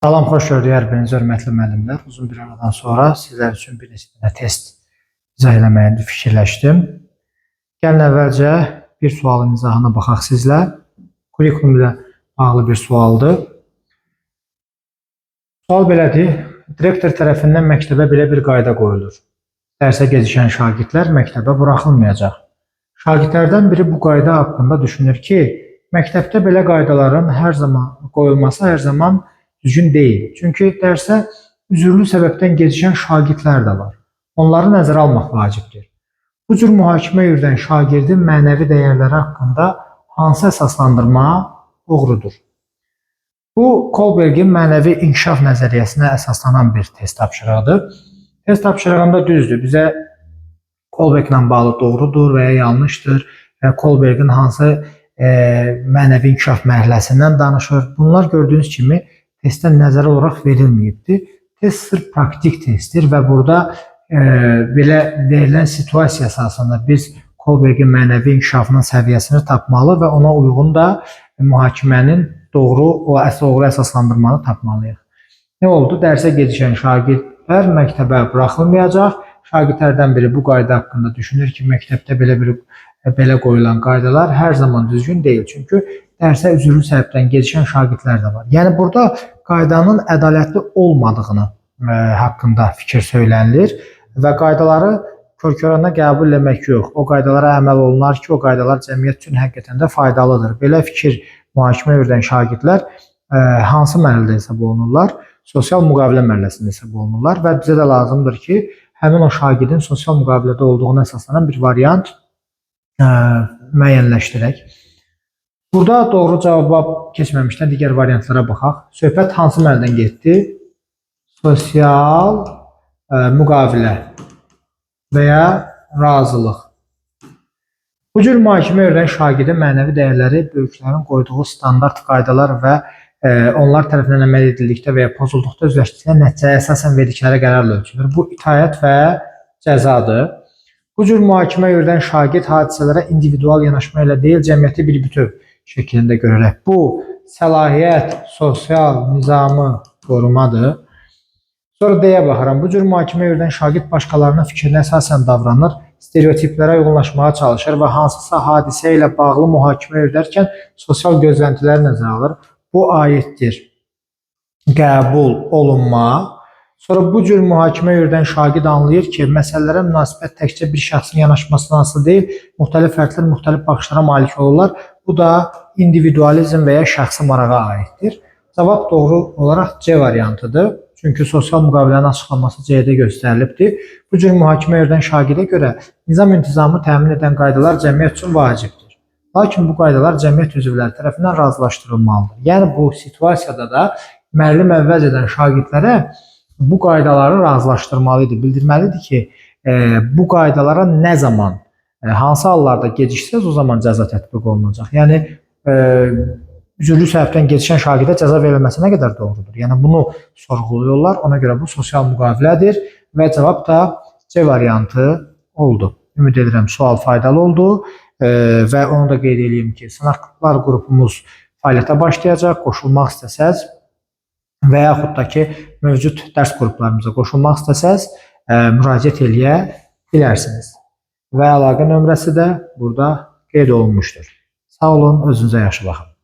Salam, xoş gördük hər biriniz, hörmətli müəllimlər. Uzun bir aradan sonra sizlər üçün bir neçə dənə test izah eləməyi fikirləşdim. Gəlin əvvəlcə bir sualın izahına baxaq sizlə. Kurikulum ilə bağlı bir sualdır. Sual belədir. Direktor tərəfindən məktəbə belə bir qayda qoyulur. Dərsə gecikən şagirdlər məktəbə buraxılmayacaq. Şagirdlərdən biri bu qayda haqqında düşünür ki, məktəbdə belə qaydaların qoyulması hər zaman düzgün deyil. Çünki dərsə üzürlü səbəbdən gecikən şagirdlər də var. Onları nəzərə almaq vacibdir. Bu cür mühakimə yürüdən şagirdin mənəvi dəyərləri haqqında hansı əsaslandırma doğrudur? Bu, Kohlbergin mənəvi inkişaf nəzəriyyəsinə əsaslanan bir test tapşırığıdır. Test tapşırığında düzdür, bizə Kohlberglə bağlı doğrudur və ya yanlışdır və Kohlbergin hansı mənəvi inkişaf mərhələsindən danışır. Bunlar gördüyünüz kimi testdən nəzərə olaraq verilməyibdir. Test sırf praktik testdir və burada belə verilən situasiya əsasında biz Kohlbergin mənəvi inkişafının səviyyəsini tapmalı və ona uyğun da mühakimənin doğru əsaslandırmanı tapmalıyıq. Nə oldu? Dərsə gecikən şagirdlər məktəbə buraxılmayacaq. Şagirdlərdən biri bu qayda haqqında düşünür ki, məktəbdə belə qoyulan qaydalar hər zaman düzgün deyil. Çünki dərsə üzürlü səbəbdən gecikən şagirdlər də var. Yəni burada qaydanın ədalətli olmadığını haqqında fikir söylənilir və qaydaları kör-körənə qəbul etmək yox. O qaydalara əməl olunar ki, o qaydalar cəmiyyət üçün həqiqətən də faydalıdır. Belə fikir mühakimə yürüdən şagirdlər hansı mərhələdə hesab olunurlar? Sosial müqavilə mərhələsində hesab olunurlar və bizə də lazımdır ki, həmin o şagirdin sosial müqavilədə olduğuna əsaslanan bir variant müəyyənləşdirək. Burada doğru cavaba keçməmişdən digər variantlara baxaq. Söhbət hansı mərhələdən getdi? Sosial müqavilə və ya razılıq. Bu cür mühakimə yürüdən şagirdin mənəvi dəyərləri böyüklərin qoyduğu standart qaydalar və onlar tərəfindən əməl edildikdə və ya pozulduqda özləşdirilən nəticəyə əsasən verdikləri qərarla ölçülür. Bu itaət və cəzadır. Bu cür mühakimə yürüdən şagird hadisələrə individual yanaşma ilə deyil, cəmiyyəti bir bütöv şəklində görərək. Bu, səlahiyyət, sosial nizamı qorumadır. Sonra deyə baxıram, bu cür mühakimə yürüdən şagird başqalarının fikrinə əsasən davranır, stereotiplərə uyğunlaşmağa çalışır və hansısa hadisə ilə bağlı mühakimə yürüdərkən sosial gözləntilər nəzərə alır. Bu aiddir qəbul olunma. Sonra bu cür mühakimə yürüdən şagird anlayır ki, məsələlərə münasibət təkcə bir şəxsin yanaşmasına asılı deyil, müxtəlif fərdlər müxtəlif baxışlara malik olurlar. Bu da individualizm və ya şəxsi marağa aiddir. Cavab doğru olaraq C variantıdır. Çünki sosial müqavilənin açıqlaması C-də göstərilibdir. Bu cür mühakimə yürüdən şagirdə görə nizam intizamı təmin edən qaydalar cəmiyyət üçün vacibdir. Lakin bu qaydalar cəmiyyət üzvləri tərəfindən razılaşdırılmalıdır. Yəni bu situasiyada da müəllim əvvəz edən şagirdlərə bu qaydaları razılaşdırmalıdır. Bildirməlidir ki, bu qaydalara nə zaman, hansı hallarda geciksəz o zaman cəza tətbiq olunacaq. Yəni üzürlü səbəbdən gecikən şagirdə cəza verilməsi nə qədər doğrudur? Yəni bunu sorğuluyorlar. Ona görə bu sosial müqavilədir və cavab da C variantı oldu. Ümid edirəm sual faydalı oldu və onu da qeyd edeyim ki, sınaqlar qrupumuz fəaliyyətə başlayacaq. Qoşulmaq istəsəz və yaxud da ki, mövcud dərs qruplarımıza qoşulmaq istəsəz müraciət eləyə bilərsiniz. Və əlaqə nömrəsi də burada qeyd olunmuşdur. Sağ olun, özünüzə yaxşı baxın.